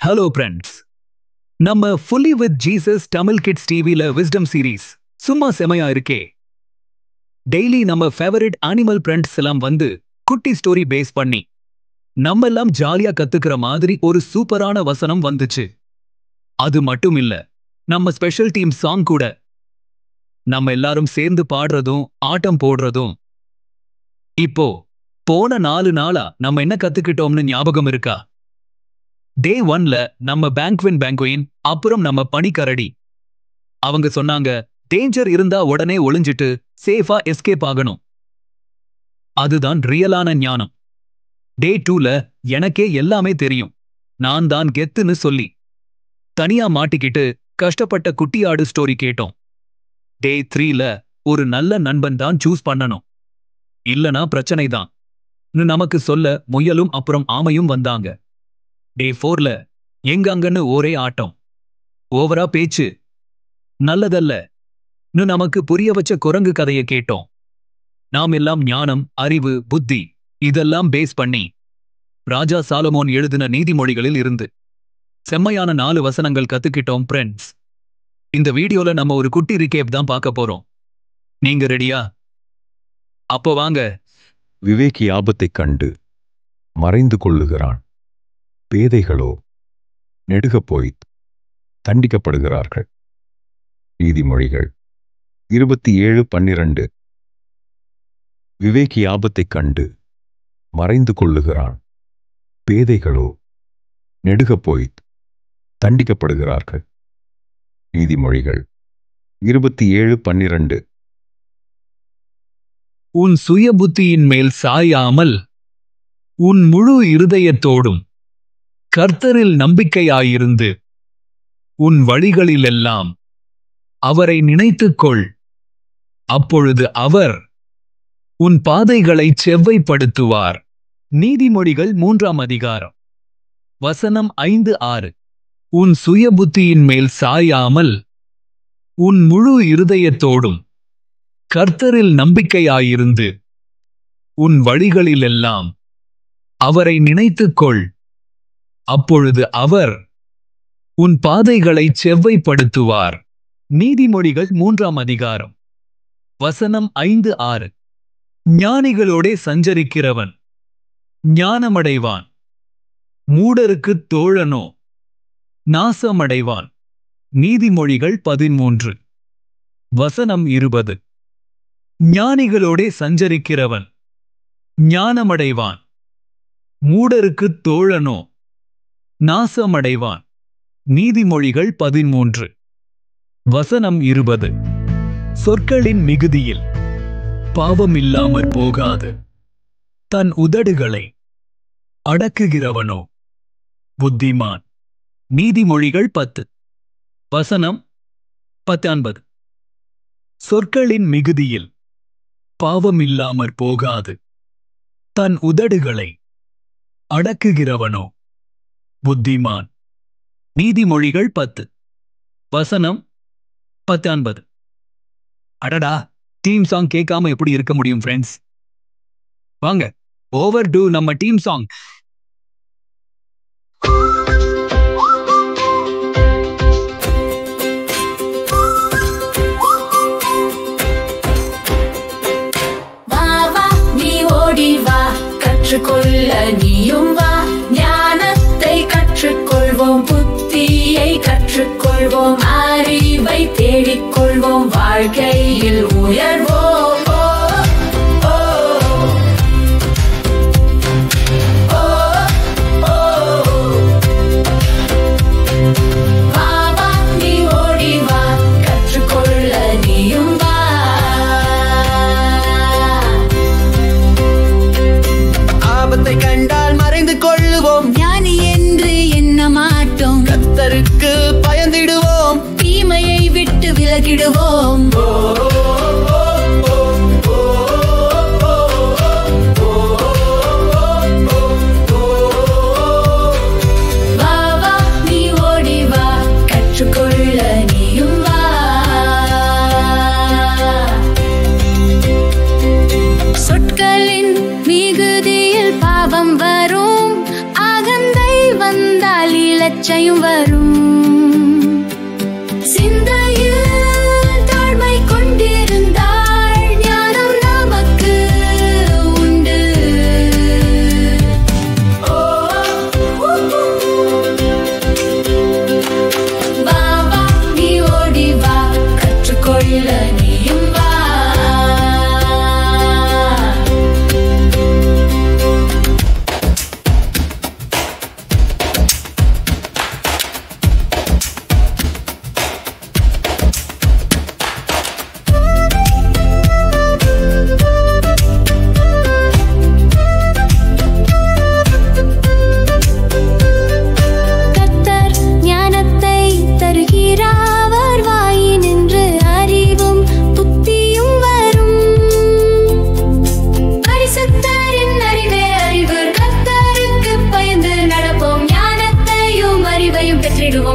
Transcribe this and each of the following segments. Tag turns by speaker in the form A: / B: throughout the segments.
A: Hello friends, நம்ம fully with Jesus Tamil kids டிவில wisdom series சும்மா செமையா இருக்கே. டெய்லி நம்ம ஃபேவரட் அனிமல் ஃப்ரெண்ட்ஸ் எல்லாம் வந்து குட்டி ஸ்டோரி பேஸ் பண்ணி நம்ம எல்லாம் ஜாலியா கத்துக்கிற மாதிரி ஒரு சூப்பரான வசனம் வந்துச்சு. அது மட்டும் இல்ல, நம்ம ஸ்பெஷல் டீம் சாங் கூட நம்ம எல்லாரும் சேர்ந்து பாடுறதும் ஆட்டம் போடுறதும். இப்போ போன 4 நாளா நம்ம என்ன கத்துக்கிட்டோம்னு ஞாபகம் இருக்கா? டே 1ல நம்ம பேங்குயின் அப்புறம் நம்ம பனிக்கரடி அவங்க சொன்னாங்க டேஞ்சர் இருந்தா உடனே ஒளிஞ்சிட்டு சேஃபா எஸ்கேப் ஆகணும். அதுதான் ரியலான ஞானம். டே 2ல எனக்கே எல்லாமே தெரியும், நான் தான் கெத்துன்னு சொல்லி தனியா மாட்டிக்கிட்டு கஷ்டப்பட்ட குட்டியாடு ஸ்டோரி கேட்டோம். டே 3ல ஒரு நல்ல நண்பன் தான் சூஸ் பண்ணணும், இல்லனா பிரச்சனை தான் நமக்கு சொல்ல முயலும் அப்புறம் ஆமையும் வந்தாங்க. டே 4ல எங்கங்கன்னு ஒரே ஆட்டம், ஓவரா பேச்சு நல்லதல்ல நமக்கு புரிய வச்ச குரங்கு கதையை கேட்டோம். நாம் எல்லாம் ஞானம், அறிவு, புத்தி இதெல்லாம் பேஸ் பண்ணி ராஜா சாலமோன் எழுதின நீதிமொழிகளில் இருந்து செம்மையான 4 வசனங்கள் கத்துக்கிட்டோம் ஃப்ரெண்ட்ஸ். இந்த வீடியோல நம்ம ஒரு குட்டி ரிகேப் தான் பார்க்க போறோம். நீங்க ரெடியா? அப்போ வாங்க.
B: விவேகி ஆபத்தைக் கண்டு மறைந்து கொள்ளுகிறான், பேதைகளோ நெடுகப் போய் தண்டிக்கப்படுகிறார்கள். நீதிமொழிகள் 27:12. விவேகி ஆபத்தைக் கண்டு மறைந்து கொள்ளுகிறான், பேதைகளோ நெடுகப் போய் தண்டிக்கப்படுகிறார்கள். நீதிமொழிகள் 27:12.
A: உன் சுய புத்தியின் மேல் சாயாமல் உன் முழு இருதயத்தோடும் கர்த்தரில் நம்பிக்கையாயிருந்து உன் வழிகளிலெல்லாம் அவரை நினைத்துக்கொள், அப்பொழுது அவர் உன் பாதைகளைச் செவ்வைப்படுத்துவார். நீதிமொழிகள் 3ஆம் அதிகாரம் வசனம் 5-6. உன் சுய புத்தியின் மேல் சாயாமல் உன் முழு இருதயத்தோடும் கர்த்தரில் நம்பிக்கையாயிருந்து உன் வழிகளிலெல்லாம் அவரை நினைத்துக்கொள், அப்பொழுது அவர் உன் பாதைகளைச் செவ்வைப்படுத்துவார். நீதிமொழிகள் 3ஆம் அதிகாரம் வசனம் 5-6. ஞானிகளோடே சஞ்சரிக்கிறவன் ஞானமடைவான், மூடருக்குத் தோழனோ நாசமடைவான். நீதிமொழிகள் 13 வசனம் 20. ஞானிகளோடே சஞ்சரிக்கிறவன் ஞானமடைவான், மூடருக்குத் தோழனோ நாசமடைவான். நீதிமொழிகள் 13 வசனம் 20. சொற்களின் மிகுதியில் பாவமில்லாமற் போகாது, தன் உதடுகளை அடக்குகிறவனோ புத்திமான். நீதிமொழிகள் 10 வசனம் 19. சொற்களின் மிகுதியில் பாவமில்லாமற் போகாது, தன் உதடுகளை அடக்குகிறவனோ புத்திமான். நீதிமொழிகள் 10 வசனம் 19. அடடா, டீம் சாங் கேட்காம எப்படி இருக்க முடியும் ஃப்ரெண்ட்ஸ்? வாங்க ஓவர் டூ நம்ம டீம் சாங்.
C: கற்றுக்கொள்ள நீயும் வா, ஞானத்தை கற்றுக்கொள்வோம், புத்தியை கற்றுக்கொள்வோம், அறிவை தேடிக்கொள்வோம், வாழ்க்கையில் உயர்வோம்.
D: கண்டால் மறைந்து கொள்ளுவோம்,
C: ஞானி என்று எண்ண மாட்டோம்,
D: கர்த்தருக்கு பயந்திடுவோம்,
C: தீமையை விட்டு விலகிடுவோம்.
D: ஓ, ஓ, ஓ, ஓ.
C: இச்சையும் வரும். சிந்தையில் தாழ்மை கொண்டிருந்தால் ஞானம் நமக்கு உண்டு. வா வா நீ ஓடி வா, கற்றுக்கொள்ள நீயும் வா.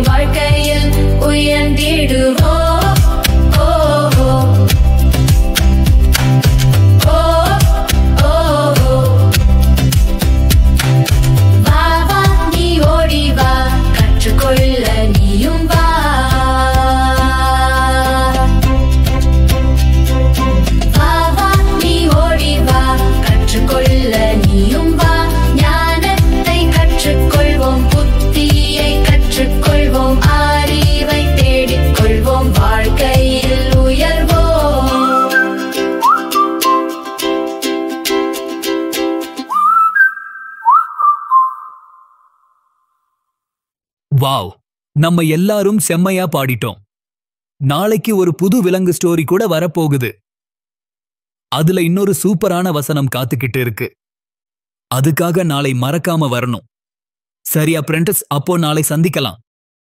C: வாழ்க்கையில் உயர்ந்திடுவோம். வா வா நீ ஓடி வா, கற்றுக்கொள்ள நீயும் வா. வா வா நீ ஓடி வா, கற்றுக்கொள்ள நீயும் வா. ஞானத்தை கற்றுக்கொள்வோம், புத்தியை கற்றுக்கொள்வோம், அறிவை தேடிக்கொள்வோம், வாழ்க்கையில் உயர்வோம்.
A: வாவ், நம்ம எல்லாரும் செம்மையா பாடிட்டோம். நாளைக்கு ஒரு புது விலங்கு ஸ்டோரி கூட வரப்போகுது. அதுல இன்னொரு சூப்பரான வசனம் காத்துக்கிட்டு இருக்கு. அதுக்காக நாளை மறக்காம வரணும். சரியா அப்ரெண்டிஸ், அப்போ நாளை சந்திக்கலாம்.